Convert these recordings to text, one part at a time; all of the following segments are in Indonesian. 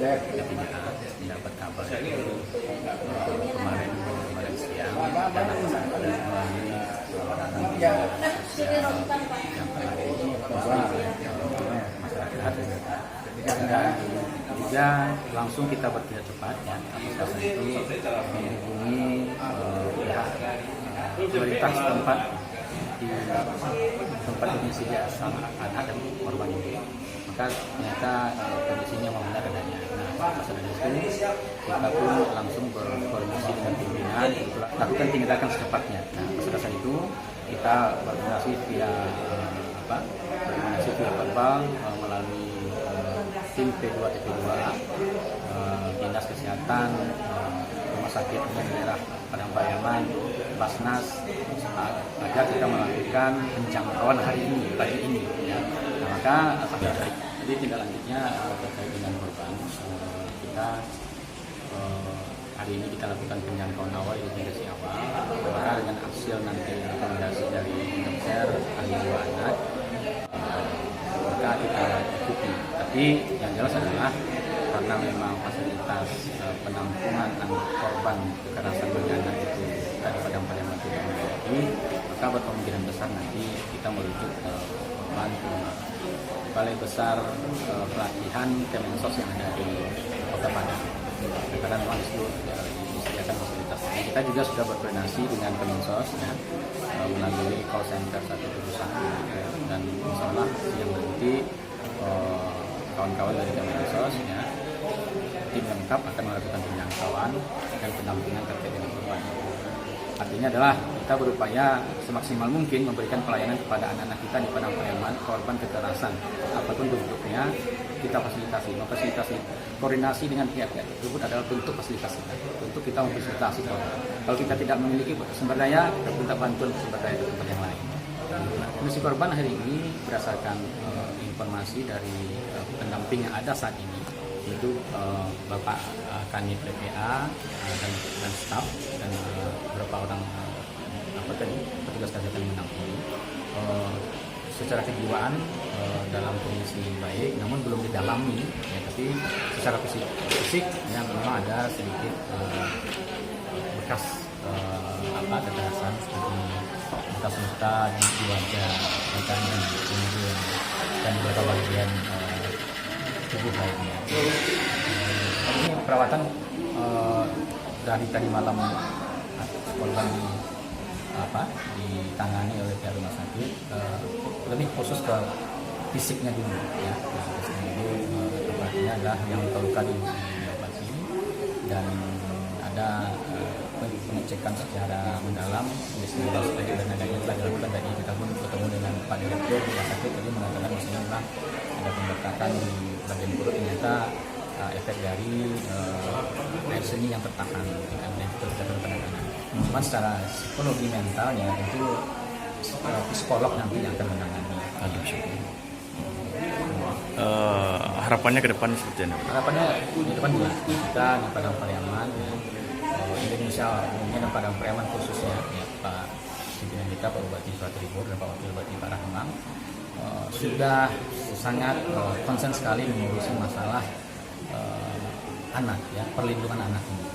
P3A mendapat kabar itu kemarin siang dan melalui media sosial yang telah diposting oleh masyarakat. Dan juga langsung kita bertindak cepat ya, atas itu menghubungi pihak pemerintah setempat di tempat insiden anak dan korban ini. Maka ternyata kondisinya memang benar adanya. Nah, atas itu kita pun langsung berkoordinasi dengan pimpinan untuk lakukan tindakan secepatnya. Nah, atas dasar itu kita berkoordinasi via verbal melalui tim P2 TP2A, Dinas Kesehatan, Rumah Sakit Umum Daerah Padang Pariaman, Basnas, agar kita melakukan penjangkauan hari ini, pagi ini. Ya. Nah, maka jadi tindak lanjutnya terkait dengan korban, kita hari ini kita lakukan penjangkauan awal, identifikasi awal. Maka dengan hasil nanti rekomendasi dari dokter ahli jiwa anak, maka kita ikuti. Tapi yang jelas adalah karena memang fasilitas penampungan anak korban kekerasan pada anak itu dari Padang Pariaman tidak memiliki, maka berkemungkinan besar nanti kita merujuk korban ke Balai Besar Pelatihan Kemensos yang ada di Kota Padang. Karena memang disediakan fasilitas. Kita juga sudah berkoordinasi dengan Kemensos ya, melalui call center 171 dan insya Allah yang nanti kawan-kawan dari Kemensos ya, tim lengkap akan melakukan penjangkauan dan pendampingan terkait dengan korban. Artinya adalah kita berupaya semaksimal mungkin memberikan pelayanan kepada anak-anak kita di Padang Pariaman korban kekerasan apapun bentuknya, kita memfasilitasi koordinasi dengan pihak-pihak tersebut adalah bentuk fasilitasi untuk kita memfasilitasi korban. Kalau kita tidak memiliki sumber daya, kita minta bantuan sumber daya dari tempat yang lain. Kondisi korban hari ini berdasarkan informasi dari pendamping yang ada saat ini, yaitu Bapak Kanit PPA dan staf dan beberapa orang petugas kesehatan menampung. Secara kejiwaan dalam kondisi baik, namun belum didalami, ya, tapi secara fisik yang memang ada sedikit bekas kekerasan seperti bekas luka di wajah, kanan, kemudian dan beberapa bagian tubuh lainnya. Ini perawatan dari tadi malam korban ditangani oleh pihak rumah sakit, lebih khusus ke fisiknya dulu ya. Tempatnya adalah yang terluka diobati dan ada pengecekan secara mendalam. Bismillah sebagai dan adanya telah dilakukan. Tadi kita pun bertemu dengan Pak Direktur rumah sakit, tadi mengatakan misalnya memang ada pembekakan di bagian perut, ternyata efek dari air seni yang tertahan dengan penanganan. Cuma secara psikologi mentalnya tentu psikolog nanti yang akan menangani. Harapannya ke depan seperti apa? Harapannya di depan juga kita di Padang Pariaman, Indonesia umumnya dan Padang Pariaman khususnya ya, Pak pimpinan kita Pak Bupati Surat Tribur dan Pak Wakil Bupati Pak Rahman sudah sangat konsen sekali mengurusi masalah anak ya, perlindungan anak ini,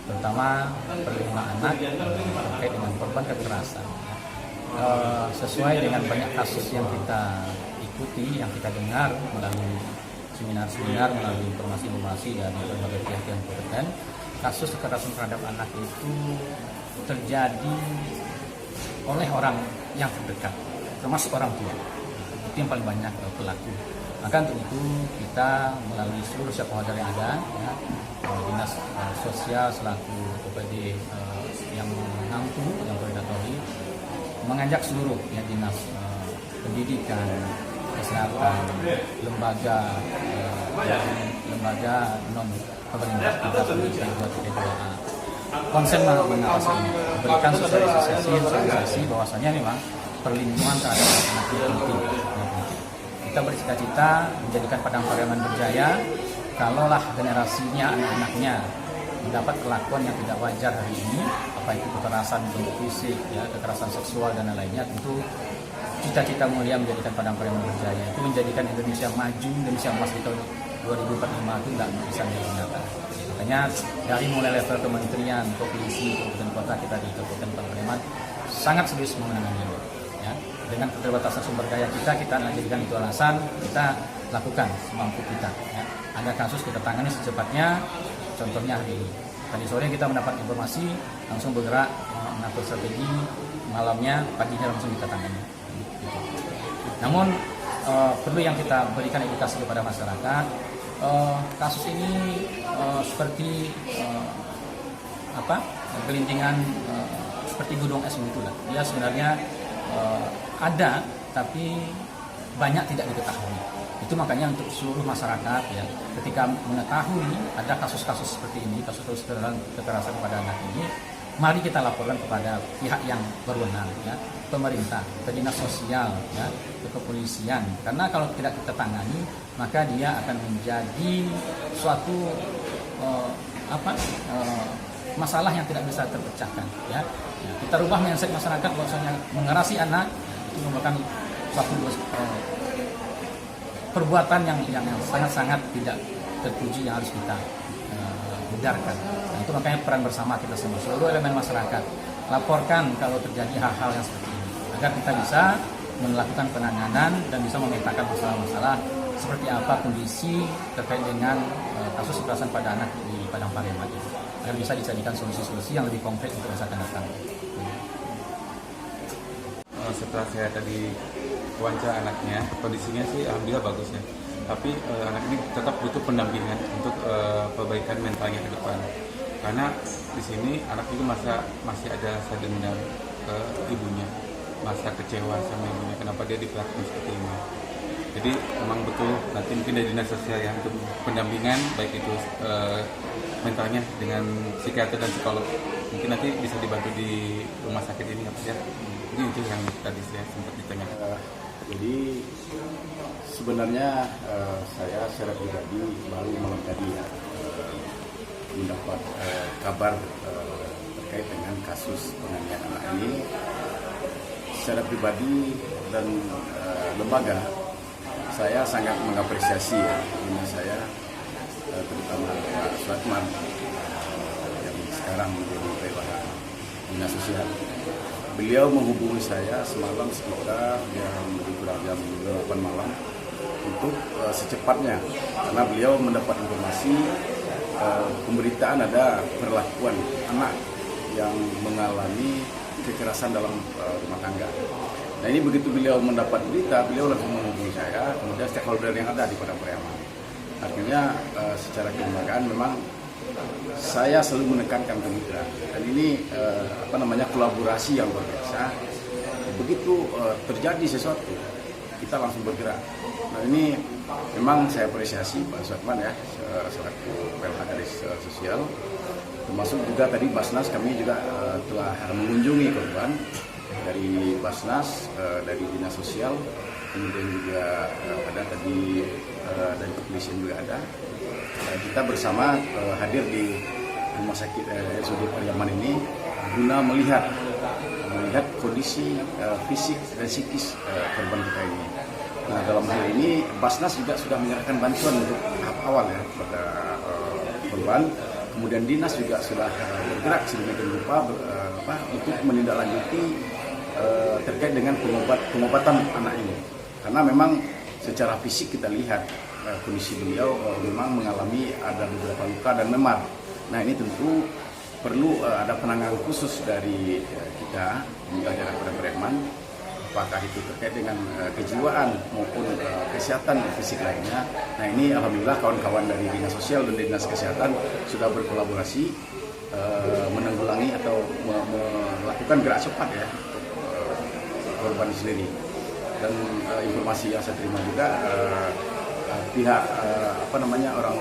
terutama perlindungan anak terkait dengan korban kekerasan ya. Sesuai dengan banyak kasus yang kita ikuti, yang kita dengar melalui seminar-seminar, melalui informasi-informasi dari berbagai pihak yang berkaitan, kasus kekerasan terhadap anak itu terjadi oleh orang yang terdekat, termasuk orang tua. Itu yang paling banyak pelaku. Maka untuk itu kita melalui seluruh stakeholder yang ada, ya, dinas sosial selaku OPD yang mengampu, yang koordinatori, mengajak seluruh ya, dinas pendidikan, kesehatan, lembaga non pemerintah konsen mengatasi ini, memberikan sosialisasi bahwasanya memang perlindungan terhadap anak itu penting. Kita bercita-cita menjadikan Padang Pariaman berjaya. Kalaulah generasinya, anak-anaknya mendapat perlakuan yang tidak wajar hari ini, apa itu kekerasan bentuk fisik, ya, kekerasan seksual dan lainnya, tentu cita-cita mulia menjadikan Padang Pariaman berjaya itu menjadikan Indonesia maju, Indonesia emas di tahun 2045 itu nggak bisa menjadi nyata. Makanya dari mulai level kementerian, provinsi, kabupaten kota, kita di Kabupaten Pariaman sangat serius menangani ini. Ya. Dengan keterbatasan sumber daya kita jadikan itu alasan, kita lakukan semampu kita. Ya. Ada kasus kita tangani secepatnya, contohnya hari ini. Tadi sore kita mendapat informasi, langsung bergerak mengatur strategi, malamnya, paginya langsung kita tangani. Gitu. Namun perlu yang kita berikan edukasi kepada masyarakat. Kasus ini seperti gelintingan seperti gunung es begitulah. Dia sebenarnya ada, tapi banyak tidak diketahui. Itu makanya untuk seluruh masyarakat ya, ketika mengetahui ada kasus-kasus seperti ini, kasus-kasus kekerasan pada anak ini, mari kita laporkan kepada pihak yang berwenang, ya, pemerintah, ke dinas sosial, ya, ke kepolisian. Karena kalau tidak kita tangani, maka dia akan menjadi suatu masalah yang tidak bisa terpecahkan. Ya. Kita rubah mindset masyarakat bahwasanya mengerasi anak itu merupakan suatu perbuatan yang sangat-sangat tidak terpuji yang harus kita hindarkan. Nah, itu makanya peran bersama kita semua, seluruh elemen masyarakat, laporkan kalau terjadi hal-hal yang seperti ini, agar kita bisa melakukan penanganan dan bisa memetakan masalah-masalah seperti apa kondisi terkait dengan kasus kekerasan pada anak di Padang Pariaman ini, agar bisa dijadikan solusi-solusi yang lebih konkret untuk masa akan datang. Setelah saya tadi wawancara anaknya, kondisinya sih alhamdulillah bagus ya. Tapi anak ini tetap butuh pendampingan untuk perbaikan mentalnya ke depan. Karena di sini anak itu masih ada rasa dendam ke ibunya, masa kecewa sama ibunya kenapa dia diperlakukan seperti ini. Jadi memang betul nanti mungkin dari dinas sosial ya untuk pendampingan baik itu mentalnya dengan psikiater dan psikolog. Mungkin nanti bisa dibantu di rumah sakit ini apa ya. Ini itu yang tadi saya sempat ditanyakan. Jadi sebenarnya saya secara pribadi baru malam tadi mendapat kabar terkait dengan kasus penganiayaan anak ini. Secara pribadi dan lembaga, saya sangat mengapresiasi ya, ini saya terutama Pak Suatman yang sekarang menjadi kepala dinas sosial. Beliau menghubungi saya semalam sekitar jam 8 malam untuk secepatnya, karena beliau mendapat informasi pemberitaan ada perlakuan anak yang mengalami kekerasan dalam rumah tangga. Nah ini begitu beliau mendapat berita, beliau langsung menghubungi saya, kemudian stakeholder yang ada di Padang Pariaman. Artinya secara kelembagaan memang saya selalu menekankan kemitra, dan ini kolaborasi yang luar biasa. Begitu terjadi sesuatu, kita langsung bergerak. Nah ini memang saya apresiasi Pak Suatman ya, selaku PLH dari sosial, termasuk juga tadi Basnas, kami juga telah mengunjungi korban dari Basnas, dari dinas sosial, kemudian juga ada tadi dari kepolisian juga ada. Kita bersama hadir di rumah sakit RSUD Pariaman ini guna melihat kondisi fisik dan psikis korban kita ini. Nah dalam hal ini Basnas juga sudah menyerahkan bantuan untuk tahap awal ya kepada korban. Kemudian dinas juga sudah bergerak sedemikian rupa untuk menindaklanjuti terkait dengan pengobatan anak ini. Karena memang secara fisik kita lihat kondisi beliau memang mengalami ada beberapa luka dan memar. Nah ini tentu perlu ada penanganan khusus dari kita di daerah Padang Pariaman, apakah itu terkait dengan kejiwaan maupun kesehatan fisik lainnya. Nah ini alhamdulillah kawan-kawan dari dinas sosial dan dinas kesehatan sudah berkolaborasi menanggulangi atau melakukan gerak cepat ya untuk korban sendiri. Dan informasi yang saya terima juga pihak orang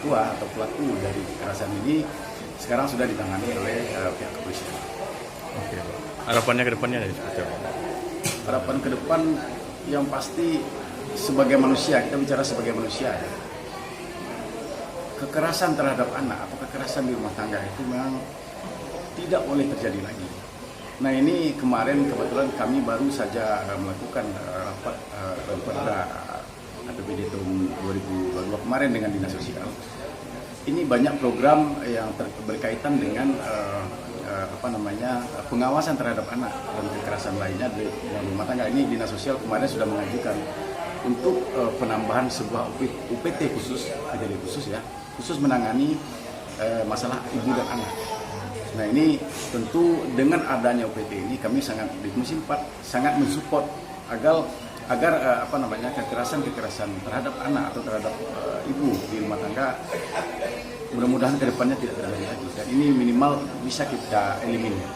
tua atau pelaku dari kekerasan ini sekarang sudah ditangani oleh pihak kepolisian. Oke. Harapannya ke depannya dari seperti apa? Harapan ke depan yang pasti sebagai manusia, kita bicara sebagai manusia ya. Kekerasan terhadap anak atau kekerasan di rumah tangga itu memang tidak boleh terjadi lagi. Nah ini kemarin kebetulan kami baru saja melakukan rapat APBD tahun 2024 kemarin dengan Dinas Sosial, ini banyak program yang berkaitan dengan pengawasan terhadap anak dan kekerasan lainnya di rumah tangga. Ini Dinas Sosial kemarin sudah mengajukan untuk penambahan sebuah UPT khusus, ADL khusus ya, khusus menangani masalah ibu dan anak. Nah ini tentu dengan adanya UPT ini kami sangat di Komisi 4 sangat mensupport agar kekerasan terhadap anak atau terhadap ibu di rumah tangga mudah-mudahan kedepannya tidak terjadi lagi dan ini minimal bisa kita eliminir.